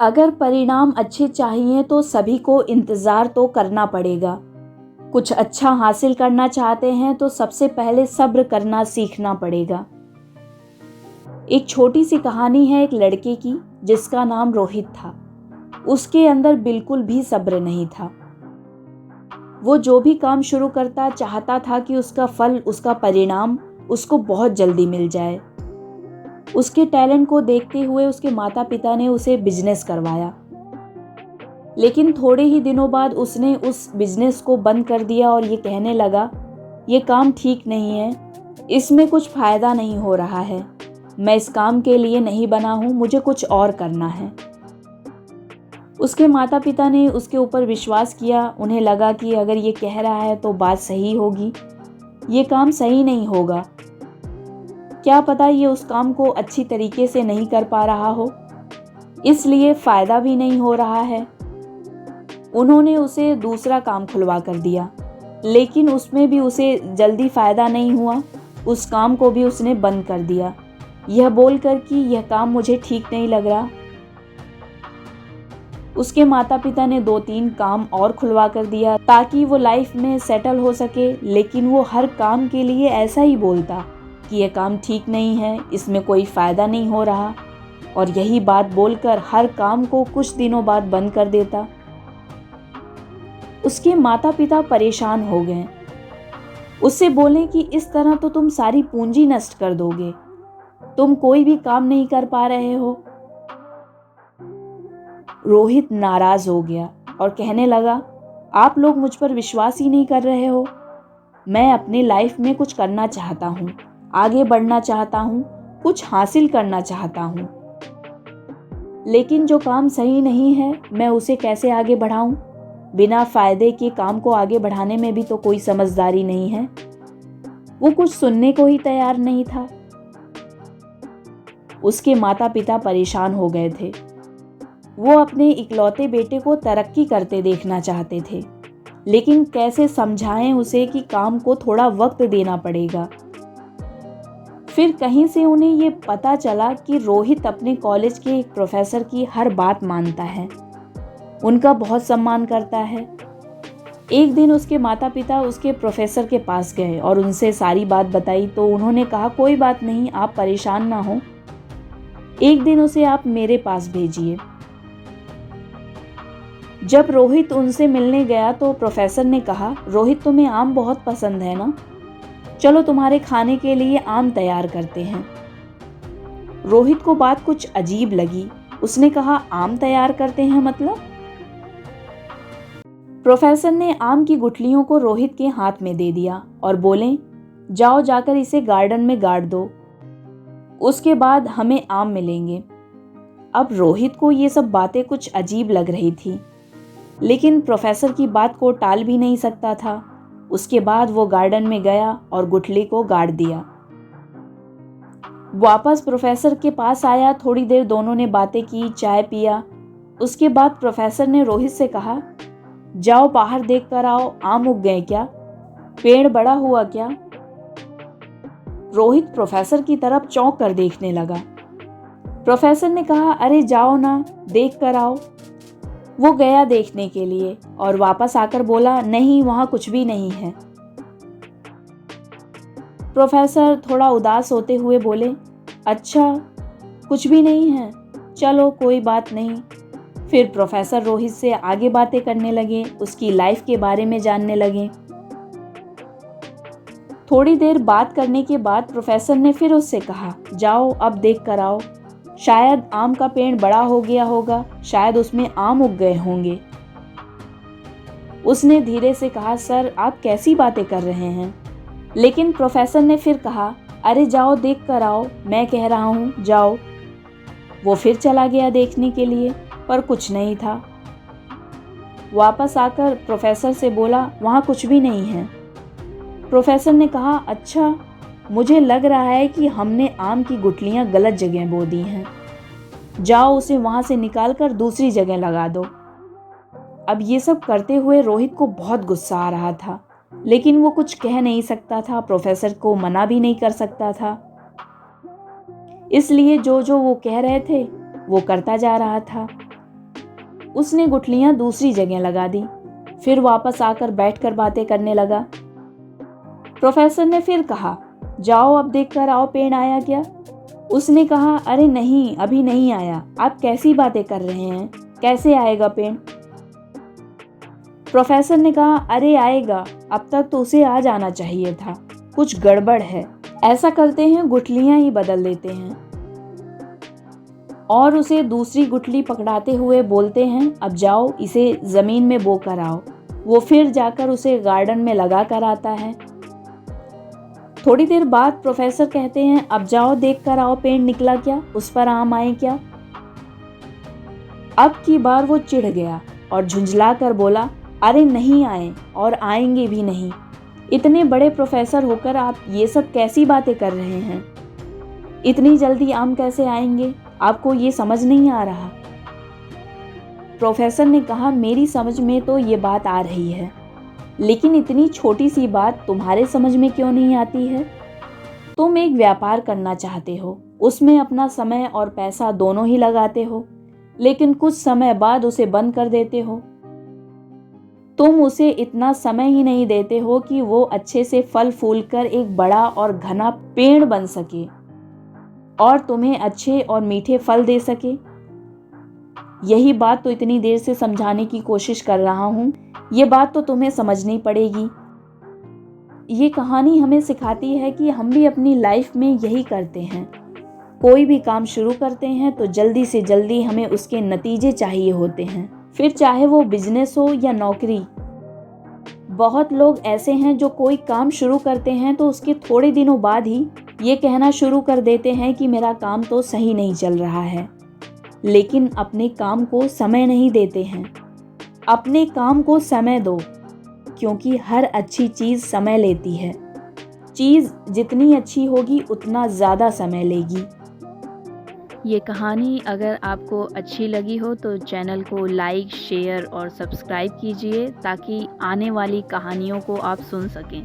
अगर परिणाम अच्छे चाहिए तो सभी को इंतज़ार तो करना पड़ेगा। कुछ अच्छा हासिल करना चाहते हैं तो सबसे पहले सब्र करना सीखना पड़ेगा। एक छोटी सी कहानी है एक लड़के की जिसका नाम रोहित था। उसके अंदर बिल्कुल भी सब्र नहीं था। वो जो भी काम शुरू करता चाहता था कि उसका फल, उसका परिणाम उसको बहुत जल्दी मिल जाए। उसके टैलेंट को देखते हुए उसके माता पिता ने उसे बिजनेस करवाया, लेकिन थोड़े ही दिनों बाद उसने उस बिजनेस को बंद कर दिया और ये कहने लगा, ये काम ठीक नहीं है, इसमें कुछ फ़ायदा नहीं हो रहा है, मैं इस काम के लिए नहीं बना हूँ, मुझे कुछ और करना है। उसके माता पिता ने उसके ऊपर विश्वास किया। उन्हें लगा कि अगर ये कह रहा है तो बात सही होगी, ये काम सही नहीं होगा, क्या पता ये उस काम को अच्छी तरीके से नहीं कर पा रहा हो, इसलिए फ़ायदा भी नहीं हो रहा है। उन्होंने उसे दूसरा काम खुलवा कर दिया, लेकिन उसमें भी उसे जल्दी फ़ायदा नहीं हुआ। उस काम को भी उसने बंद कर दिया, यह बोलकर कि यह काम मुझे ठीक नहीं लग रहा। उसके माता पिता ने 2-3 काम और खुलवा कर दिया ताकि वो लाइफ में सेटल हो सके, लेकिन वो हर काम के लिए ऐसा ही बोलता कि यह काम ठीक नहीं है, इसमें कोई फ़ायदा नहीं हो रहा, और यही बात बोलकर हर काम को कुछ दिनों बाद बंद कर देता। उसके माता पिता परेशान हो गए। उससे बोले कि इस तरह तो तुम सारी पूंजी नष्ट कर दोगे, तुम कोई भी काम नहीं कर पा रहे हो। रोहित नाराज हो गया और कहने लगा, आप लोग मुझ पर विश्वास ही नहीं कर रहे हो। मैं अपनी लाइफ में कुछ करना चाहता हूँ, आगे बढ़ना चाहता हूँ, कुछ हासिल करना चाहता हूँ, लेकिन जो काम सही नहीं है मैं उसे कैसे आगे बढ़ाऊं? बिना फायदे के काम को आगे बढ़ाने में भी तो कोई समझदारी नहीं है। वो कुछ सुनने को ही तैयार नहीं था। उसके माता पिता परेशान हो गए थे। वो अपने इकलौते बेटे को तरक्की करते देखना चाहते थे, लेकिन कैसे समझाएं उसे कि काम को थोड़ा वक्त देना पड़ेगा। फिर कहीं से उन्हें ये पता चला कि रोहित अपने कॉलेज के एक प्रोफेसर की हर बात मानता है, उनका बहुत सम्मान करता है। एक दिन उसके माता पिता उसके प्रोफेसर के पास गए और उनसे सारी बात बताई तो उन्होंने कहा, कोई बात नहीं, आप परेशान ना हो, एक दिन उसे आप मेरे पास भेजिए। जब रोहित उनसे मिलने गया तो प्रोफेसर ने कहा, रोहित तुम्हें आम बहुत पसंद है ना, चलो तुम्हारे खाने के लिए आम तैयार करते हैं। रोहित को बात कुछ अजीब लगी। उसने कहा, आम तैयार करते हैं मतलब? प्रोफेसर ने आम की गुठलियों को रोहित के हाथ में दे दिया और बोले, जाओ जाकर इसे गार्डन में गाड़ दो, उसके बाद हमें आम मिलेंगे। अब रोहित को ये सब बातें कुछ अजीब लग रही थी, लेकिन प्रोफेसर की बात को टाल भी नहीं सकता था। उसके बाद वो गार्डन में गया और गुठली को गाड़ दिया। वापस प्रोफेसर के पास आया, थोड़ी देर दोनों ने बातें की, चाय पिया। उसके बाद प्रोफेसर ने रोहित से कहा, जाओ बाहर देख कर आओ, आम उग गए क्या, पेड़ बड़ा हुआ क्या? रोहित प्रोफेसर की तरफ चौंक कर देखने लगा। प्रोफेसर ने कहा, अरे जाओ ना, देख कर आओ। वो गया देखने के लिए और वापस आकर बोला, नहीं, वहां कुछ भी नहीं है। प्रोफेसर थोड़ा उदास होते हुए बोले, अच्छा, कुछ भी नहीं है, चलो कोई बात नहीं। फिर प्रोफेसर रोहित से आगे बातें करने लगे, उसकी लाइफ के बारे में जानने लगे। थोड़ी देर बात करने के बाद प्रोफेसर ने फिर उससे कहा, जाओ अब देख कर आओ, शायद आम का पेड़ बड़ा हो गया होगा, शायद उसमें आम उग गए होंगे। उसने धीरे से कहा, सर आप कैसी बातें कर रहे हैं? लेकिन प्रोफेसर ने फिर कहा, अरे जाओ देख कर आओ, मैं कह रहा हूँ, जाओ। वो फिर चला गया देखने के लिए, पर कुछ नहीं था। वापस आकर प्रोफेसर से बोला, वहाँ कुछ भी नहीं है। प्रोफेसर ने कहा, अच्छा, मुझे लग रहा है कि हमने आम की गुठलियाँ गलत जगह बो दी हैं, जाओ उसे वहाँ से निकाल कर दूसरी जगह लगा दो। अब ये सब करते हुए रोहित को बहुत गुस्सा आ रहा था, लेकिन वो कुछ कह नहीं सकता था, प्रोफेसर को मना भी नहीं कर सकता था, इसलिए जो जो वो कह रहे थे वो करता जा रहा था। उसने गुठलियां दूसरी जगह लगा दी। फिर वापस आकर बैठकर बातें करने लगा। प्रोफेसर ने फिर कहा, जाओ अब देख कर आओ पेड़ आया क्या। उसने कहा, अरे नहीं, अभी नहीं आया। आप कैसी बातें कर रहे हैं, कैसे आएगा पेड़। प्रोफेसर ने कहा, अरे आएगा, अब तक तो उसे आ जाना चाहिए था, कुछ गड़बड़ है। ऐसा करते हैं, गुठलियां ही बदल देते हैं। और उसे दूसरी गुठली पकड़ाते हुए बोलते हैं, अब जाओ इसे जमीन में बो कर आओ। वो फिर जाकर उसे गार्डन में लगा कर आता है। थोड़ी देर बाद प्रोफेसर कहते हैं, अब जाओ देख कर आओ पेड़ निकला क्या, उस पर आम आए क्या। अब की बार वो चिढ़ गया और झुंझला कर बोला, अरे नहीं आए और आएंगे भी नहीं। इतने बड़े प्रोफेसर होकर आप ये सब कैसी बातें कर रहे हैं। इतनी जल्दी आम कैसे आएंगे, आपको ये समझ नहीं आ रहा। प्रोफेसर ने कहा, मेरी समझ में तो ये बात आ रही है, लेकिन इतनी छोटी सी बात तुम्हारे समझ में क्यों नहीं आती है। तुम एक व्यापार करना चाहते हो, उसमें अपना समय और पैसा दोनों ही लगाते हो, लेकिन कुछ समय बाद उसे बंद कर देते हो। तुम उसे इतना समय ही नहीं देते हो कि वो अच्छे से फल फूल कर एक बड़ा और घना पेड़ बन सके और तुम्हें अच्छे और मीठे फल दे सके। यही बात तो इतनी देर से समझाने की कोशिश कर रहा हूँ, ये बात तो तुम्हें समझनी पड़ेगी। ये कहानी हमें सिखाती है कि हम भी अपनी लाइफ में यही करते हैं। कोई भी काम शुरू करते हैं तो जल्दी से जल्दी हमें उसके नतीजे चाहिए होते हैं, फिर चाहे वो बिजनेस हो या नौकरी। बहुत लोग ऐसे हैं जो कोई काम शुरू करते हैं तो उसके थोड़े दिनों बाद ही ये कहना शुरू कर देते हैं कि मेरा काम तो सही नहीं चल रहा है, लेकिन अपने काम को समय नहीं देते हैं। अपने काम को समय दो, क्योंकि हर अच्छी चीज़ समय लेती है। चीज़ जितनी अच्छी होगी उतना ज़्यादा समय लेगी। ये कहानी अगर आपको अच्छी लगी हो तो चैनल को लाइक, शेयर और सब्सक्राइब कीजिए ताकि आने वाली कहानियों को आप सुन सकें।